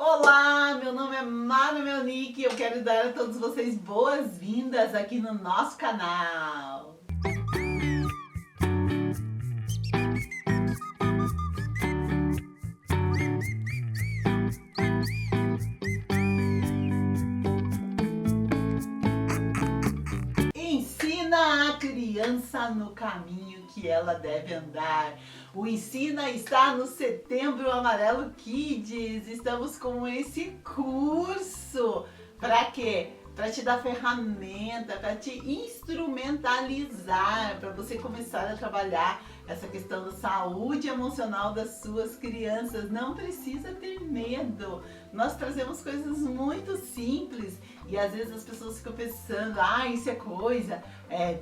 Olá, meu nome é Mara Melnick e eu quero dar a todos vocês boas-vindas aqui no nosso canal. Ensina a criança no caminho que ela deve andar. O Ensina está no Setembro Amarelo Kids. Estamos com esse curso. Para quê? Para te dar ferramenta, para te instrumentalizar, para você começar a trabalhar essa questão da saúde emocional das suas crianças. Não precisa ter medo. Nós trazemos coisas muito simples e às vezes as pessoas ficam pensando, isso é coisa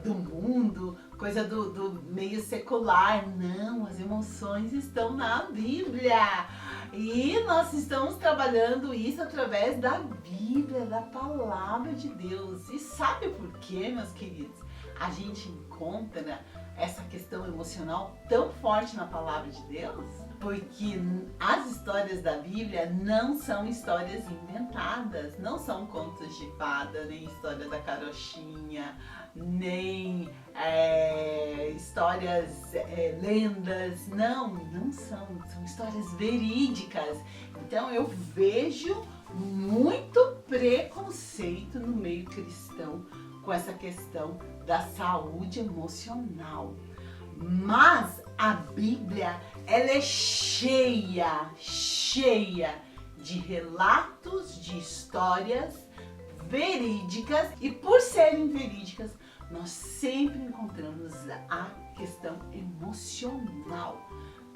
do mundo, coisa do meio secular. Não, as emoções estão na Bíblia. E nós estamos trabalhando isso através da Bíblia, da Palavra de Deus. E sabe por quê, meus queridos? A gente encontra essa questão emocional tão forte na Palavra de Deus? Porque as histórias da Bíblia não são histórias inventadas, não são contos de fada, nem história da carochinha, nem histórias, lendas, não são histórias verídicas. Então eu vejo muito preconceito no meio cristão com essa questão da saúde emocional. Mas a Bíblia, ela é cheia de relatos, de histórias verídicas, e por serem verídicas, nós sempre encontramos a questão emocional.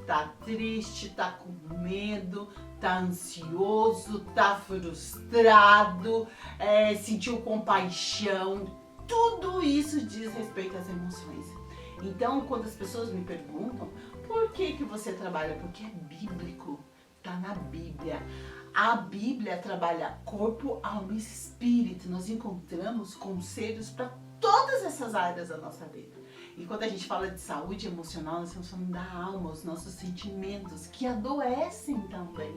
Tá triste, tá com medo, tá ansioso, tá frustrado, sentiu compaixão. Tudo isso diz respeito às emoções. Então, quando as pessoas me perguntam por que você trabalha, porque é bíblico, tá na Bíblia. A Bíblia trabalha corpo, alma e espírito. Nós encontramos conselhos para todas essas áreas da nossa vida. E quando a gente fala de saúde emocional, nós estamos falando da alma, os nossos sentimentos que adoecem também.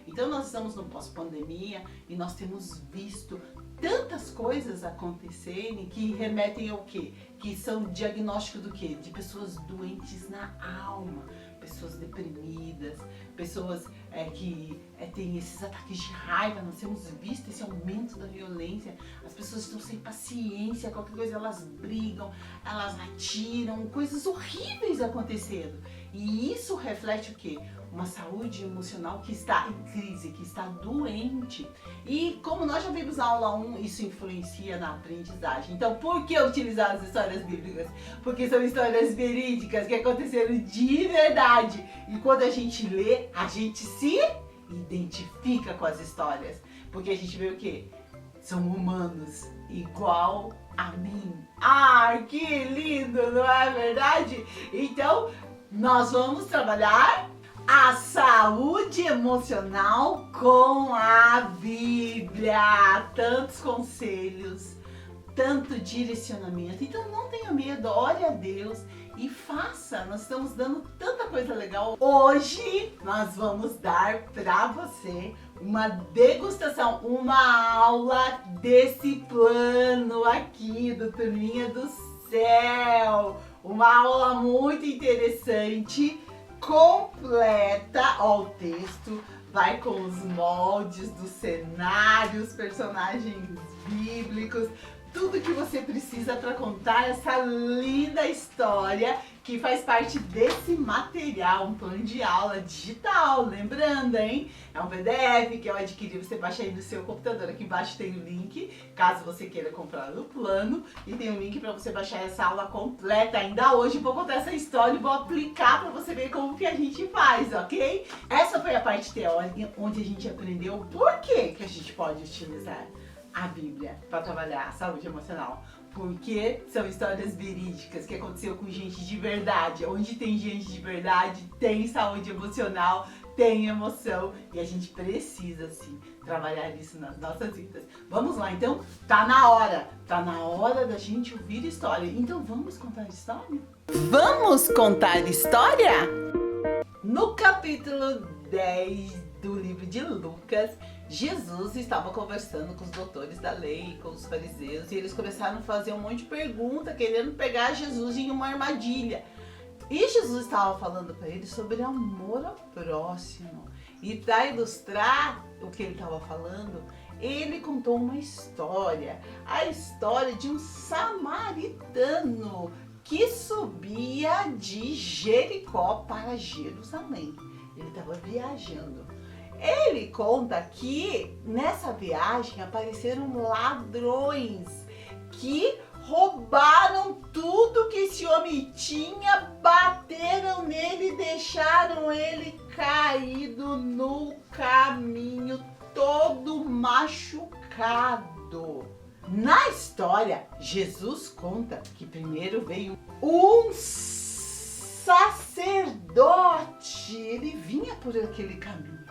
Então nós estamos no pós-pandemia e nós temos visto tantas coisas acontecerem que remetem ao quê? Que são diagnóstico do quê? De pessoas doentes na alma, pessoas deprimidas, pessoas que têm esses ataques de raiva. Nós temos visto esse aumento da violência, as pessoas estão sem paciência, qualquer coisa elas brigam, elas atiram, coisas horríveis acontecendo. E isso reflete o quê? Uma saúde emocional que está em crise, que está doente. E como nós já vimos na aula 1, isso influencia na aprendizagem. Então, por que utilizar as histórias bíblicas? Porque são histórias verídicas que aconteceram de verdade. E quando a gente lê, a gente se identifica com as histórias. Porque a gente vê o quê? São humanos igual a mim. Que lindo, não é verdade? Então, nós vamos trabalhar a saúde emocional com a Bíblia. Tantos conselhos, tanto direcionamento. Então não tenha medo, ore a Deus e faça. Nós estamos dando tanta coisa legal. Hoje nós vamos dar para você uma degustação, uma aula desse plano aqui do Turminha do Céu. Uma aula muito interessante, completa. O texto vai com os moldes dos cenários, personagens bíblicos, tudo que você precisa para contar essa linda história que faz parte desse material, um plano de aula digital. Lembrando, hein? É um PDF que eu adquiri, você baixa aí no seu computador. Aqui embaixo tem o link, caso você queira comprar o plano, e tem o link para você baixar essa aula completa. Ainda hoje vou contar essa história e vou aplicar para você ver como que a gente faz, ok? Essa foi a parte teórica, onde a gente aprendeu por que a gente pode utilizar a Bíblia para trabalhar a saúde emocional. Porque são histórias verídicas que aconteceu com gente de verdade. Onde tem gente de verdade, tem saúde emocional, tem emoção. E a gente precisa, sim, trabalhar isso nas nossas vidas. Vamos lá, então, tá na hora da gente ouvir história. Então vamos contar história? Vamos contar história? No capítulo 10 do livro de Lucas, Jesus estava conversando com os doutores da lei, com os fariseus, e eles começaram a fazer um monte de perguntas, querendo pegar Jesus em uma armadilha. E Jesus estava falando para eles sobre amor ao próximo. E para ilustrar o que ele estava falando, ele contou uma história. A história de um samaritano que subia de Jericó para Jerusalém. Ele estava viajando. Ele conta que nessa viagem apareceram ladrões que roubaram tudo que esse homem tinha, bateram nele e deixaram ele caído no caminho, todo machucado. Na história, Jesus conta que primeiro veio um sacerdote, ele vinha por aquele caminho.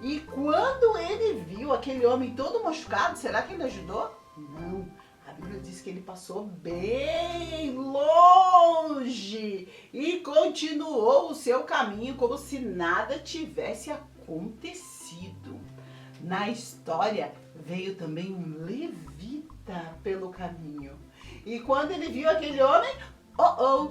E quando ele viu aquele homem todo machucado, será que ele ajudou? Não. A Bíblia diz que ele passou bem longe e continuou o seu caminho como se nada tivesse acontecido. Na história, veio também um levita pelo caminho. E quando ele viu aquele homem,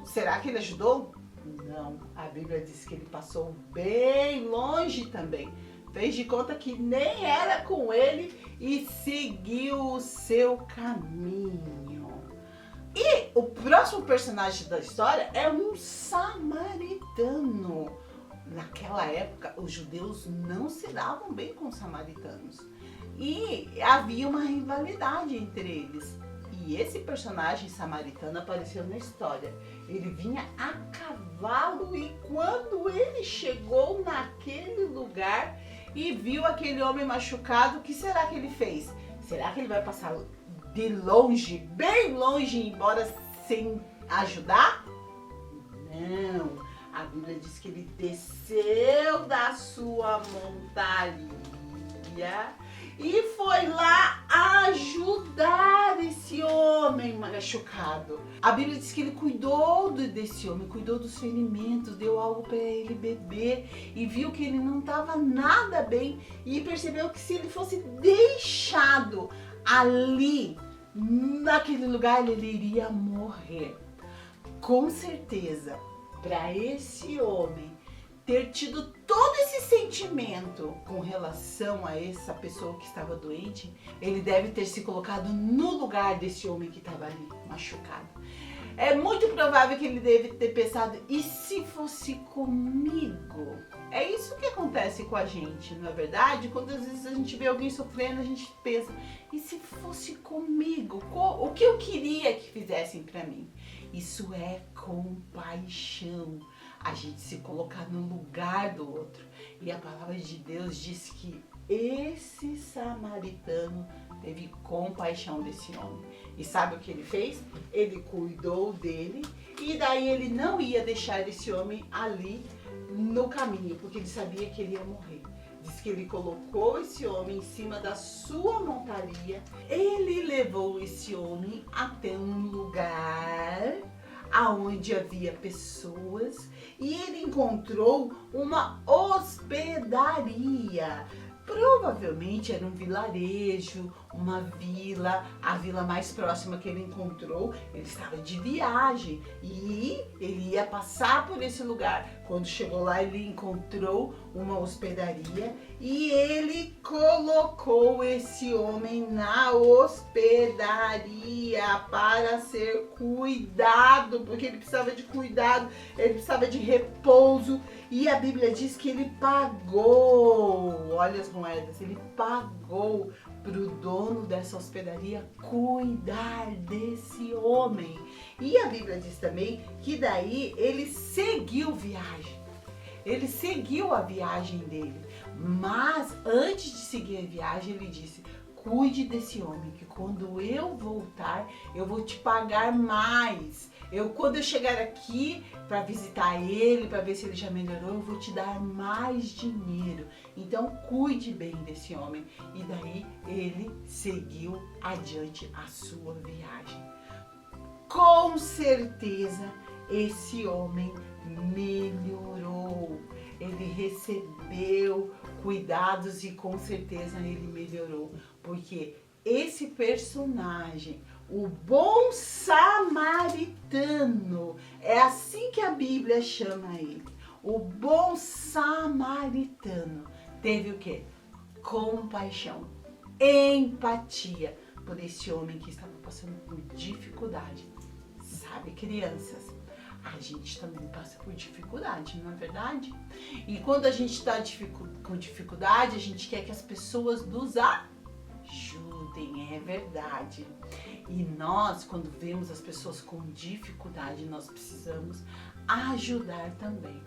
será que ele ajudou? Não. A Bíblia diz que ele passou bem longe também. Fez de conta que nem era com ele e seguiu o seu caminho. E o próximo personagem da história é um samaritano. Naquela época, os judeus não se davam bem com os samaritanos. E havia uma rivalidade entre eles. E esse personagem samaritano apareceu na história. Ele vinha a cavalo e quando ele chegou naquele lugar e viu aquele homem machucado, o que será que ele fez? Será que ele vai passar de longe, bem longe, embora sem ajudar? Não. A Bíblia diz que ele desceu da sua montaria e foi lá ajudar esse homem machucado. A Bíblia diz que ele cuidou desse homem, cuidou dos ferimentos, deu algo para ele beber e viu que ele não estava nada bem e percebeu que se ele fosse deixado ali, naquele lugar, ele iria morrer. Com certeza, para esse homem ter tido todo esse sentimento com relação a essa pessoa que estava doente, ele deve ter se colocado no lugar desse homem que estava ali machucado. É muito provável que ele deve ter pensado, e se fosse comigo? É isso que acontece com a gente, não é verdade? Quando às vezes a gente vê alguém sofrendo, a gente pensa, e se fosse comigo? O que eu queria que fizessem para mim? Isso é compaixão. A gente se colocar no lugar do outro. E a palavra de Deus diz que esse samaritano teve compaixão desse homem. E sabe o que ele fez? Ele cuidou dele e daí ele não ia deixar esse homem ali no caminho, porque ele sabia que ele ia morrer. Diz que ele colocou esse homem em cima da sua montaria. Ele levou esse homem até um lugar aonde havia pessoas e ele encontrou uma hospedaria. Provavelmente era um vilarejo, uma vila, a vila mais próxima que ele encontrou. Ele estava de viagem e ele ia passar por esse lugar. Quando chegou lá, ele encontrou uma hospedaria e ele colocou esse homem na hospedaria para ser cuidado, porque ele precisava de cuidado, ele precisava de repouso. E a Bíblia diz que ele pagou, olha as moedas, ele pagou para o dono dessa hospedaria cuidar desse homem. E a Bíblia diz também que daí ele seguiu viagem. Ele seguiu a viagem dele. Mas antes de seguir a viagem, ele disse, cuide desse homem, que quando eu voltar, eu vou te pagar mais. Quando eu chegar aqui para visitar ele, para ver se ele já melhorou, eu vou te dar mais dinheiro. Então, cuide bem desse homem. E daí, ele seguiu adiante a sua viagem. Com certeza, esse homem melhorou. ele recebeu cuidados e com certeza ele melhorou, porque esse personagem, o bom samaritano, é assim que a Bíblia chama ele. O bom samaritano teve o quê? Compaixão, empatia por esse homem que estava passando por dificuldade. Sabe, crianças, a gente também passa por dificuldade, não é verdade? E quando a gente está com dificuldade, a gente quer que as pessoas nos ajudem, é verdade. E nós, quando vemos as pessoas com dificuldade, nós precisamos ajudar também.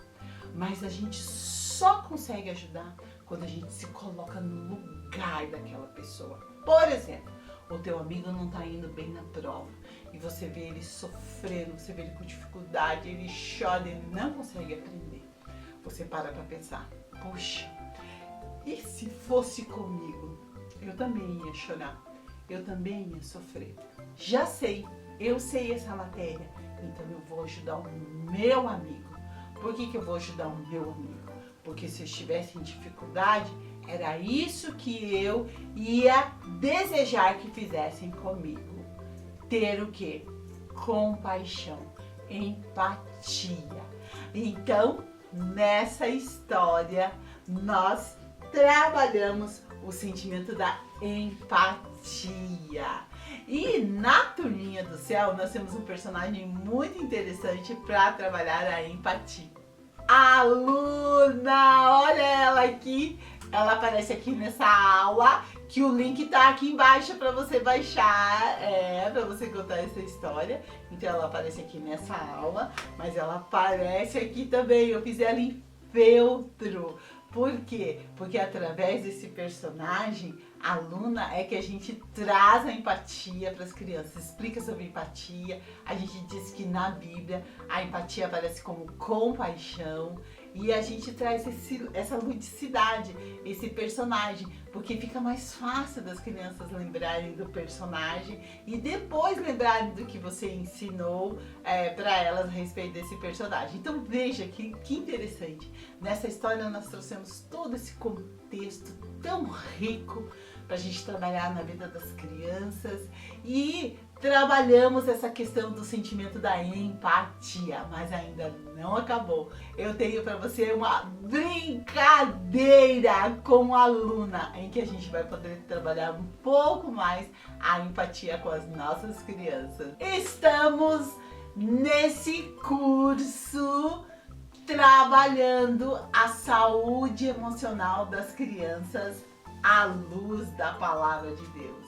Mas a gente só consegue ajudar quando a gente se coloca no lugar daquela pessoa. Por exemplo, o teu amigo não está indo bem na prova e você vê ele sofrendo, você vê ele com dificuldade, ele chora, ele não consegue aprender. Você para pensar, puxa, e se fosse comigo? Eu também ia chorar, eu também ia sofrer. Já sei, eu sei essa matéria, então eu vou ajudar o meu amigo. Por que eu vou ajudar o meu amigo? Porque se eu estivesse em dificuldade, era isso que eu ia desejar que fizessem comigo. Ter o quê? Compaixão, empatia. Então, nessa história, nós trabalhamos o sentimento da empatia. E na Turminha do Céu, nós temos um personagem muito interessante para trabalhar a empatia. A Luna, olha ela aqui, ela aparece aqui nessa aula, que o link tá aqui embaixo para você baixar, para você contar essa história. Então ela aparece aqui nessa aula, mas ela aparece aqui também, eu fiz ela em feltro. Por quê? Porque através desse personagem, a Luna, é que a gente traz a empatia para as crianças, explica sobre empatia. A gente diz que na Bíblia a empatia aparece como compaixão e a gente traz essa ludicidade, esse personagem, porque fica mais fácil das crianças lembrarem do personagem e depois lembrarem do que você ensinou para elas a respeito desse personagem. Então veja que interessante, nessa história nós trouxemos todo esse contexto tão rico para a gente trabalhar na vida das crianças e trabalhamos essa questão do sentimento da empatia, mas ainda não acabou. Eu tenho para você uma brincadeira com a Luna, em que a gente vai poder trabalhar um pouco mais a empatia com as nossas crianças. Estamos nesse curso trabalhando a saúde emocional das crianças à luz da palavra de Deus.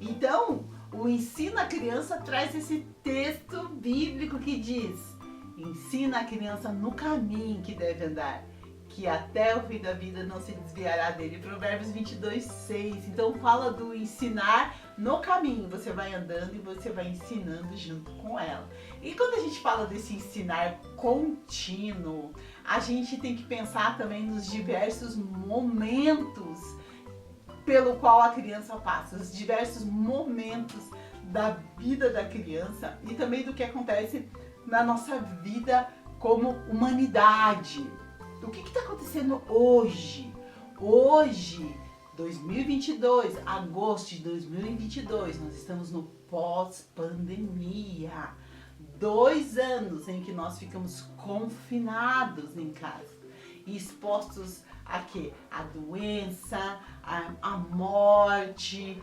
Então, o Ensina a Criança traz esse texto bíblico que diz: ensina a criança no caminho que deve andar, que até o fim da vida não se desviará dele. Provérbios 22:6. Então fala do ensinar no caminho. Você vai andando e você vai ensinando junto com ela. E quando a gente fala desse ensinar contínuo, a gente tem que pensar também nos diversos momentos pelo qual a criança passa, os diversos momentos da vida da criança e também do que acontece na nossa vida como humanidade. O que está acontecendo hoje? Hoje, 2022, agosto de 2022, nós estamos no pós-pandemia. 2 anos em que nós ficamos confinados em casa e expostos a quê? A doença, a morte,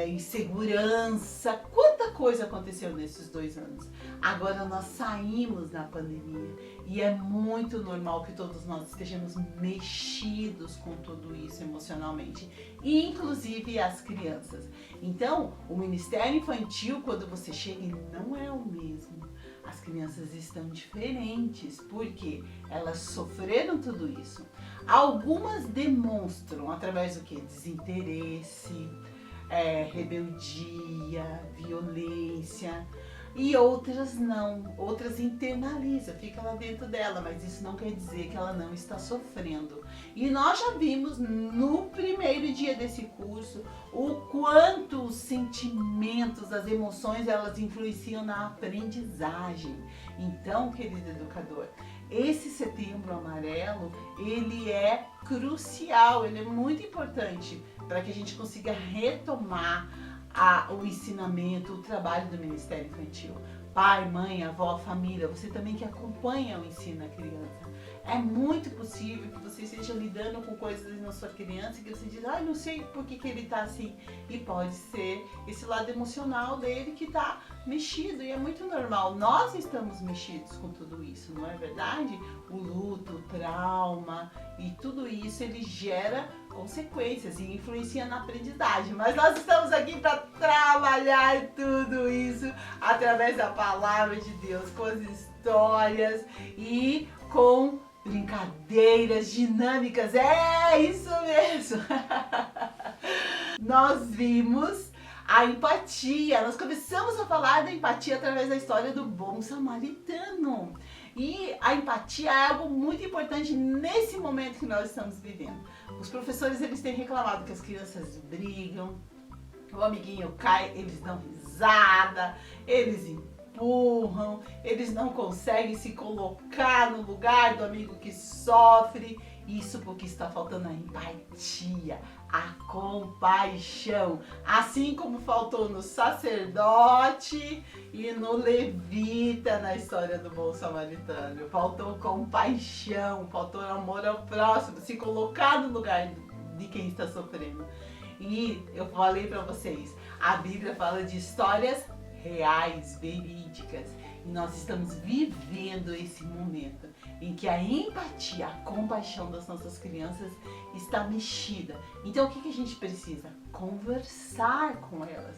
insegurança. Quanta coisa aconteceu nesses 2 anos. Agora nós saímos da pandemia e é muito normal que todos nós estejamos mexidos com tudo isso emocionalmente, inclusive as crianças. Então, o Ministério Infantil, quando você chega, não é o mesmo. As crianças estão diferentes, porque elas sofreram tudo isso. Algumas demonstram através do que? Desinteresse, rebeldia, violência, e outras não. Outras internalizam, fica lá dentro dela, mas isso não quer dizer que ela não está sofrendo. E nós já vimos no primeiro dia desse curso o quanto os sentimentos, as emoções, elas influenciam na aprendizagem. Então, querido educador, esse Setembro Amarelo, ele é crucial, ele é muito importante para que a gente consiga retomar o ensinamento, o trabalho do Ministério Infantil. Pai, mãe, avó, família, você também que acompanha o ensino à criança. É muito possível que você esteja lidando com coisas na sua criança e que você diz, não sei por que ele tá assim. E pode ser esse lado emocional dele que tá mexido, e é muito normal. Nós estamos mexidos com tudo isso, não é verdade? O luto, o trauma e tudo isso, ele gera consequências e influencia na aprendizagem. Mas nós estamos aqui para trabalhar tudo isso através da palavra de Deus, com as histórias e com brincadeiras dinâmicas. É isso mesmo! Nós vimos a empatia, nós começamos a falar da empatia através da história do bom samaritano. E a empatia é algo muito importante nesse momento que nós estamos vivendo. Os professores, eles têm reclamado que as crianças brigam, o amiguinho cai, eles dão risada, eles empurram, eles não conseguem se colocar no lugar do amigo que sofre. Isso porque está faltando a empatia, a compaixão. Assim como faltou no sacerdote e no levita na história do bom samaritano. Faltou compaixão, faltou amor ao próximo, se colocar no lugar de quem está sofrendo. E eu falei para vocês, a Bíblia fala de histórias reais, verídicas. E nós estamos vivendo esse momento em que a empatia, a compaixão das nossas crianças está mexida. Então o que a gente precisa? Conversar com elas.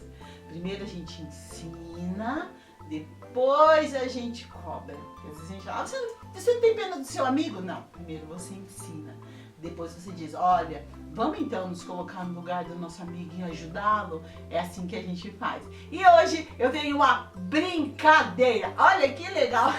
Primeiro a gente ensina, depois a gente cobra. Porque às vezes a gente fala, você não tem pena do seu amigo? Não, primeiro você ensina. Depois você diz, olha, vamos então nos colocar no lugar do nosso amigo e ajudá-lo? É assim que a gente faz. E hoje eu tenho uma brincadeira. Olha que legal!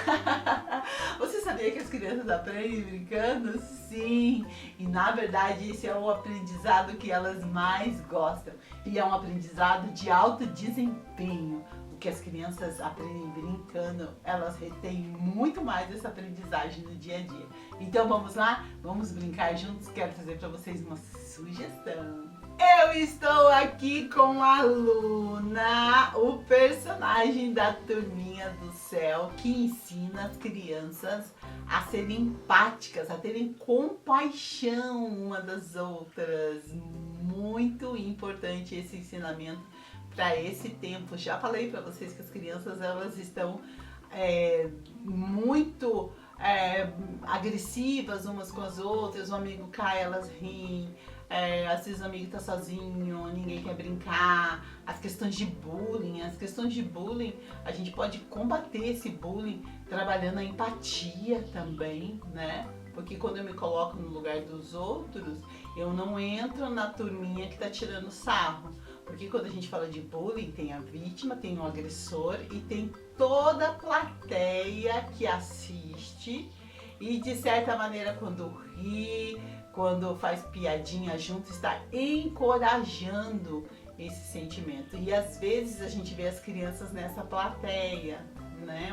Você sabia que as crianças aprendem brincando? Sim! E na verdade esse é o aprendizado que elas mais gostam. E é um aprendizado de alto desempenho. O que as crianças aprendem brincando, elas retêm muito mais essa aprendizagem no dia a dia. Então vamos lá? Vamos brincar juntos? Quero fazer para vocês uma sugestão. Eu estou aqui com a Luna, o personagem da Turminha do Céu, que ensina as crianças a serem empáticas, a terem compaixão uma das outras. Muito importante esse ensinamento para esse tempo. Já falei para vocês que as crianças, elas estão muito agressivas umas com as outras, o amigo cai, elas riem, às vezes o amigo tá sozinho, ninguém quer brincar, as questões de bullying, a gente pode combater esse bullying trabalhando a empatia também, né? Porque quando eu me coloco no lugar dos outros, eu não entro na turminha que tá tirando sarro. Porque quando a gente fala de bullying, tem a vítima, tem o agressor e tem toda a plateia que assiste e de certa maneira quando ri, quando faz piadinha junto, está encorajando esse sentimento. E às vezes a gente vê as crianças nessa plateia, né?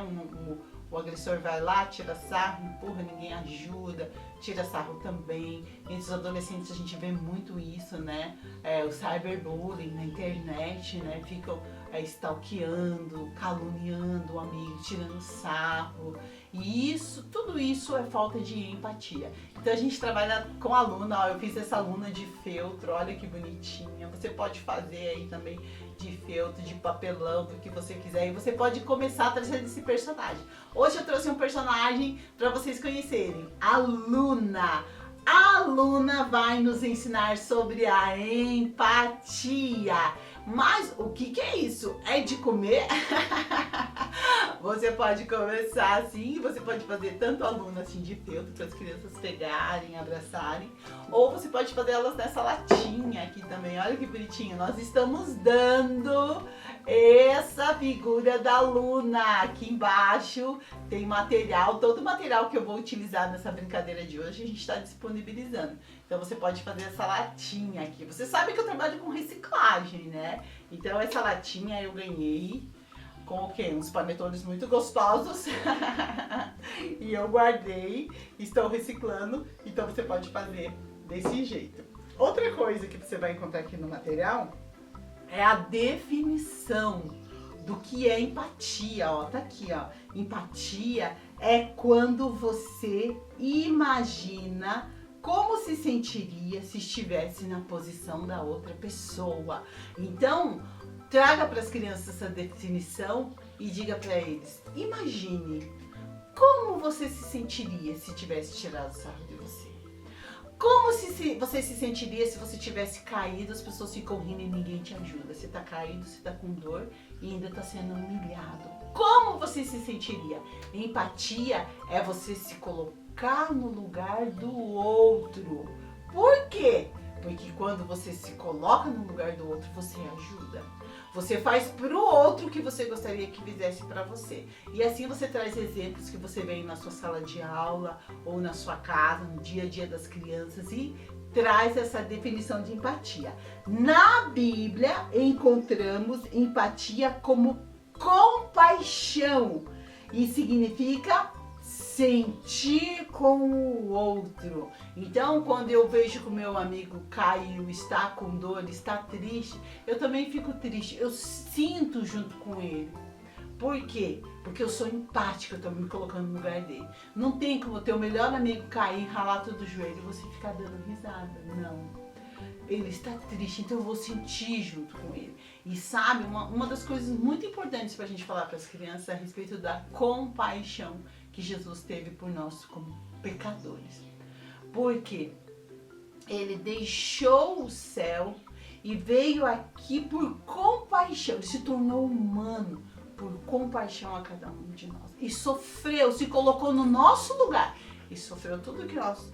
O agressor vai lá, tira sarro, empurra, ninguém ajuda, tira sarro também. Entre os adolescentes a gente vê muito isso, né? O cyberbullying na internet, né? Ficam stalkeando, caluniando o amigo, tirando sarro. E tudo isso é falta de empatia. Então a gente trabalha com aluna, eu fiz essa aluna de feltro, olha que bonitinha. Você pode fazer aí também de feltro, de papelão, do que você quiser. E você pode começar a trazer esse personagem. Hoje eu trouxe um personagem para vocês conhecerem, a Luna. A Luna vai nos ensinar sobre a empatia. Mas o que é isso? É de comer? Você pode começar assim, você pode fazer tanto a Luna assim de feltro para as crianças pegarem, abraçarem, ou você pode fazer elas nessa latinha aqui também. Olha que bonitinho. Nós estamos dando essa figura da Luna. Aqui embaixo tem material, todo o material que eu vou utilizar nessa brincadeira de hoje a gente está disponibilizando. Então você pode fazer essa latinha aqui. Você sabe que eu trabalho com reciclagem, né? Então essa latinha eu ganhei coloquei uns panetones muito gostosos e eu guardei, estou reciclando, então você pode fazer desse jeito. Outra coisa que você vai encontrar aqui no material é a definição do que é empatia, ó, tá aqui, ó. Empatia é quando você imagina como se sentiria se estivesse na posição da outra pessoa. Então, traga para as crianças essa definição e diga para eles: imagine como você se sentiria se tivesse tirado sarro de você. Como você se sentiria se você tivesse caído, as pessoas ficam rindo e ninguém te ajuda. Você tá caído, você tá com dor e ainda tá sendo humilhado. Como você se sentiria? Empatia é você se colocar no lugar do outro. Por quê? Porque quando você se coloca no lugar do outro, você ajuda. Você faz pro outro o que você gostaria que fizesse para você. E assim você traz exemplos que você vê na sua sala de aula ou na sua casa, no dia a dia das crianças e traz essa definição de empatia. Na Bíblia encontramos empatia como compaixão e significa sentir com o outro. Então, quando eu vejo que o meu amigo caiu, está com dor, está triste, eu também fico triste. Eu sinto junto com ele. Por quê? Porque eu sou empática, eu estou me colocando no lugar dele. Não tem como o teu melhor amigo cair, ralar todo o joelho e você ficar dando risada. Não. Ele está triste, então eu vou sentir junto com ele. E sabe, uma das coisas muito importantes para a gente falar para as crianças é a respeito da compaixão que Jesus teve por nós como pecadores. Porque ele deixou o céu e veio aqui por compaixão. Ele se tornou humano por compaixão a cada um de nós. E sofreu, se colocou no nosso lugar. E sofreu tudo que nós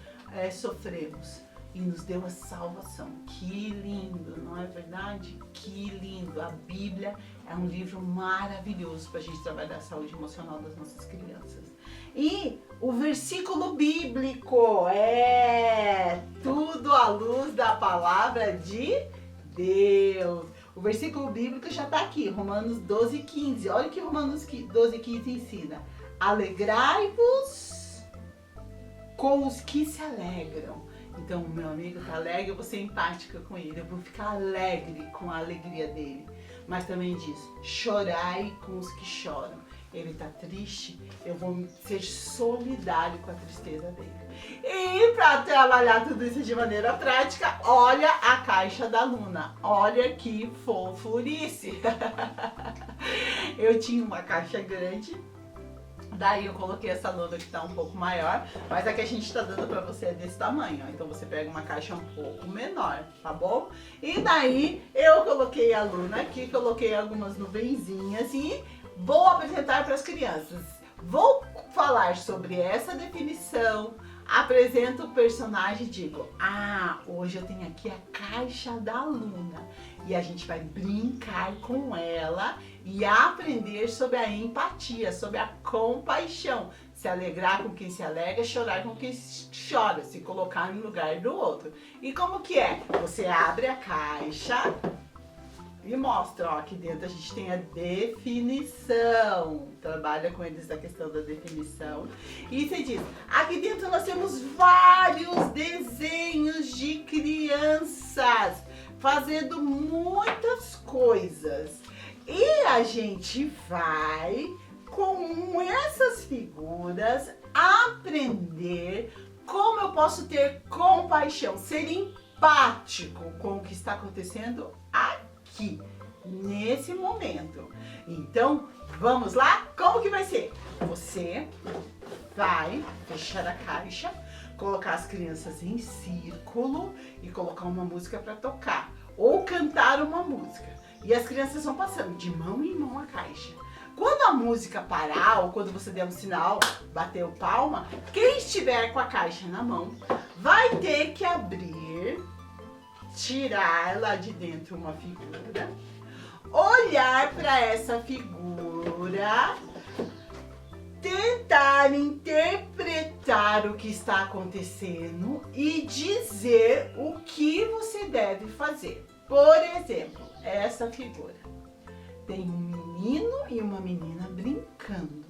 sofremos. E nos deu a salvação. Que lindo, não é verdade? Que lindo. A Bíblia é um livro maravilhoso para a gente trabalhar a saúde emocional das nossas crianças. E o versículo bíblico é tudo à luz da palavra de Deus. O versículo bíblico já está aqui, Romanos 12:15. Olha o que Romanos 12:15 ensina. Alegrai-vos com os que se alegram. Então, o meu amigo está alegre, eu vou ser empática com ele, eu vou ficar alegre com a alegria dele. Mas também diz, chorai com os que choram. Ele está triste, eu vou ser solidário com a tristeza dele. E para trabalhar tudo isso de maneira prática, olha a caixa da Luna. Olha que fofurice. Eu tinha uma caixa grande. Daí eu coloquei essa Luna que tá um pouco maior, mas a que a gente tá dando pra você é desse tamanho, ó. Então você pega uma caixa um pouco menor, tá bom? E daí eu coloquei a Luna aqui, coloquei algumas nuvenzinhas e vou apresentar para as crianças. Vou falar sobre essa definição, apresento o personagem e digo, hoje eu tenho aqui a caixa da Luna. E a gente vai brincar com ela e aprender sobre a empatia, sobre a compaixão. Se alegrar com quem se alegra, chorar com quem chora, se colocar no lugar do outro. E como que é? Você abre a caixa e mostra, ó, aqui dentro a gente tem a definição. Trabalha com eles a questão da definição. E você diz, aqui dentro nós temos vários desenhos de crianças fazendo muitas coisas. E a gente vai, com essas figuras, aprender como eu posso ter compaixão, ser empático com o que está acontecendo aqui, nesse momento. Então, vamos lá? Como que vai ser? Você vai fechar a caixa, colocar as crianças em círculo e colocar uma música para tocar ou cantar uma música. E as crianças vão passando de mão em mão a caixa. Quando a música parar ou quando você der um sinal, bateu palma, quem estiver com a caixa na mão vai ter que abrir, tirar lá de dentro uma figura, olhar para essa figura, tentar interpretar o que está acontecendo e dizer o que você deve fazer. Por exemplo, essa figura tem um menino e uma menina brincando.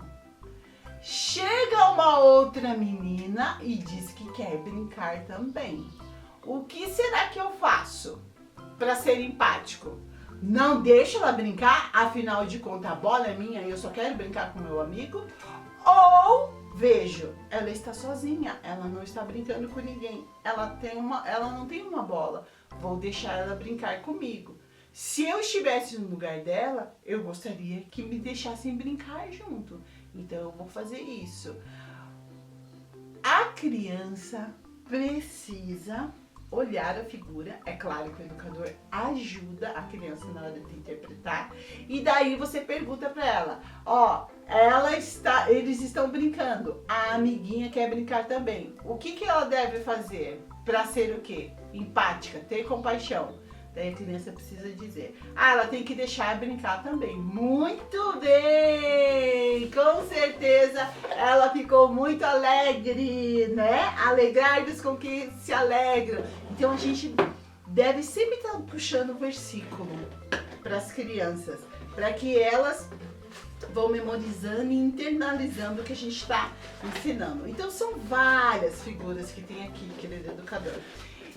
Chega uma outra menina e diz que quer brincar também. O que será que eu faço para ser empático? Não deixo ela brincar, afinal de contas a bola é minha e eu só quero brincar com meu amigo? Ou vejo, ela está sozinha, ela não está brincando com ninguém, ela não tem uma bola, vou deixar ela brincar comigo. Se eu estivesse no lugar dela, eu gostaria que me deixassem brincar junto. Então eu vou fazer isso. A criança precisa olhar a figura. É claro que o educador ajuda a criança na hora de interpretar. E daí você pergunta para ela, ó, eles estão brincando. A amiguinha quer brincar também. O que ela deve fazer para ser o quê? Empática, ter compaixão. Daí a criança precisa dizer, ela tem que deixar brincar também. Muito bem! Com certeza ela ficou muito alegre, né? Alegrar-vos com que se alegram. Então a gente deve sempre estar puxando o versículo para as crianças, para que elas vão memorizando e internalizando o que a gente está ensinando. Então são várias figuras que tem aqui, querido educador.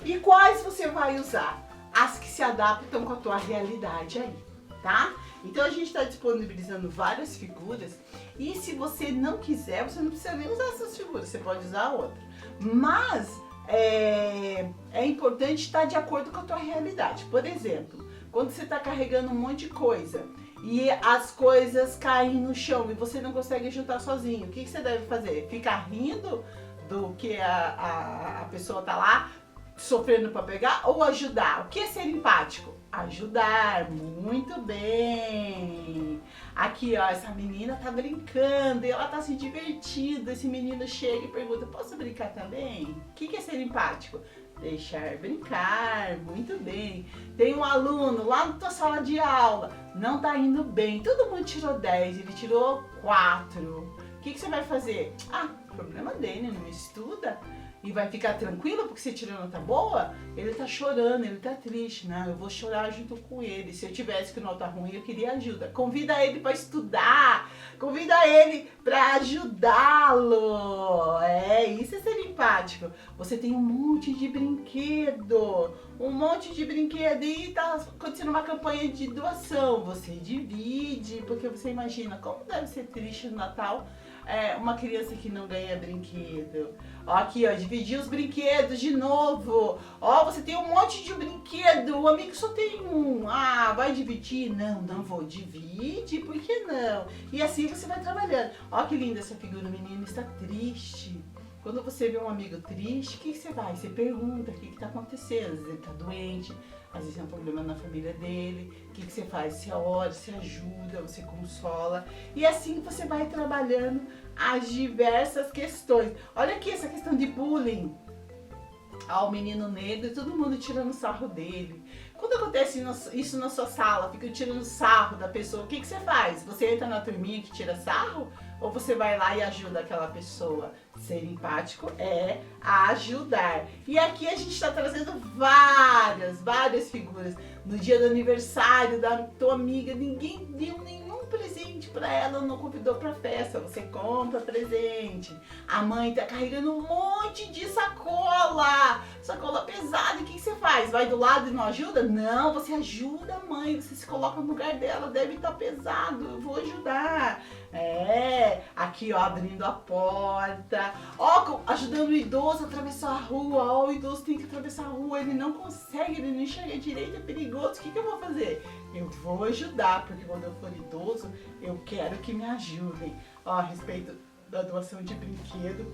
E quais você vai usar? As que se adaptam com a tua realidade aí, tá? Então a gente está disponibilizando várias figuras e se você não quiser, você não precisa nem usar essas figuras, você pode usar outra. Mas é importante estar de acordo com a tua realidade. Por exemplo, quando você está carregando um monte de coisa e as coisas caem no chão e você não consegue juntar sozinho, o que você deve fazer? Ficar rindo do que a pessoa tá lá sofrendo para pegar ou ajudar? O que é ser empático? Ajudar, muito bem. Aqui, ó, essa menina tá brincando e ela tá se divertindo. Esse menino chega e pergunta, posso brincar também? O que é ser empático? Deixar brincar, muito bem. Tem um aluno lá na tua sala de aula, não tá indo bem, todo mundo tirou 10, ele tirou 4. O que você vai fazer? Ah, problema dele, não estuda. E vai ficar tranquilo porque você tirou nota boa? Ele tá chorando, ele tá triste, né? Eu vou chorar junto com ele. Se eu tivesse com nota ruim, eu queria ajuda. Convida ele para estudar, convida ele para ajudá-lo. Isso é ser empático. Você tem um monte de brinquedo, e tá acontecendo uma campanha de doação. Você divide, porque você imagina como deve ser triste no Natal. Uma criança que não ganha brinquedo. Ó, aqui, ó, dividir os brinquedos de novo. Ó, você tem um monte de brinquedo, o amigo só tem um. Ah, vai dividir? Não, não vou. Divide, por que não? E assim você vai trabalhando. Ó, que linda essa figura, o menino está triste. Quando você vê um amigo triste, o que você vai? Você pergunta o que está acontecendo. Às vezes ele está doente, às vezes é um problema na família dele. O que você faz? Você ora, você ajuda, você consola. E assim você vai trabalhando as diversas questões. Olha aqui essa questão de bullying. O menino negro e todo mundo tirando sarro dele. Quando acontece isso na sua sala, fica tirando sarro da pessoa, o que você faz? Você entra na turminha que tira sarro? Ou você vai lá e ajuda aquela pessoa? Ser empático é ajudar. E aqui a gente está trazendo várias figuras. No dia do aniversário da tua amiga, ninguém deu nenhum presente para ela, não convidou para festa. Você compra presente. A mãe tá carregando um monte de sacola pesada. O que você faz? Vai do lado e não ajuda? Não, você ajuda a mãe. Você se coloca no lugar dela. Deve estar pesado. Eu vou ajudar. Aqui, ó, abrindo a porta. Ó, ajudando o idoso a atravessar a rua. Ó, o idoso tem que atravessar a rua. Ele não consegue, ele não enxerga direito, é perigoso. O que eu vou fazer? Eu vou ajudar, porque quando eu for idoso, eu quero que me ajudem. Ó, a respeito da doação de brinquedo.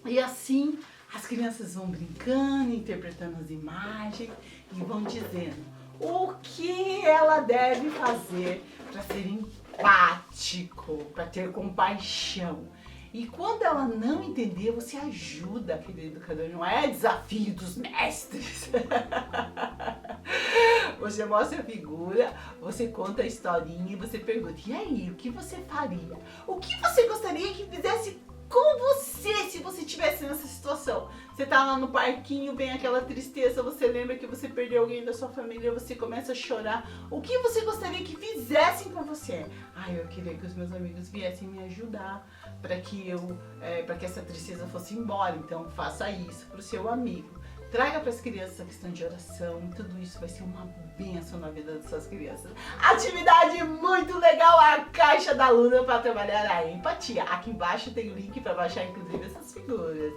E assim, as crianças vão brincando, interpretando as imagens e vão dizendo o que ela deve fazer para ser empático, para ter compaixão. E quando ela não entender, você ajuda aquele educador, não é desafio dos mestres. Você mostra a figura, você conta a historinha e você pergunta, e aí, o que você faria? O que você gostaria que fizesse com você se você estivesse nessa situação. Você tá lá no parquinho, vem aquela tristeza, você lembra que você perdeu alguém da sua família, você começa a chorar. O que você gostaria que fizessem com você? Eu queria que os meus amigos viessem me ajudar para que para que essa tristeza fosse embora. Então faça isso pro seu amigo. Traga para as crianças a questão de oração e tudo isso vai ser uma bênção na vida das suas crianças. Atividade muito legal, a caixa da Luna para trabalhar a empatia. Aqui embaixo tem o link para baixar inclusive essas figuras.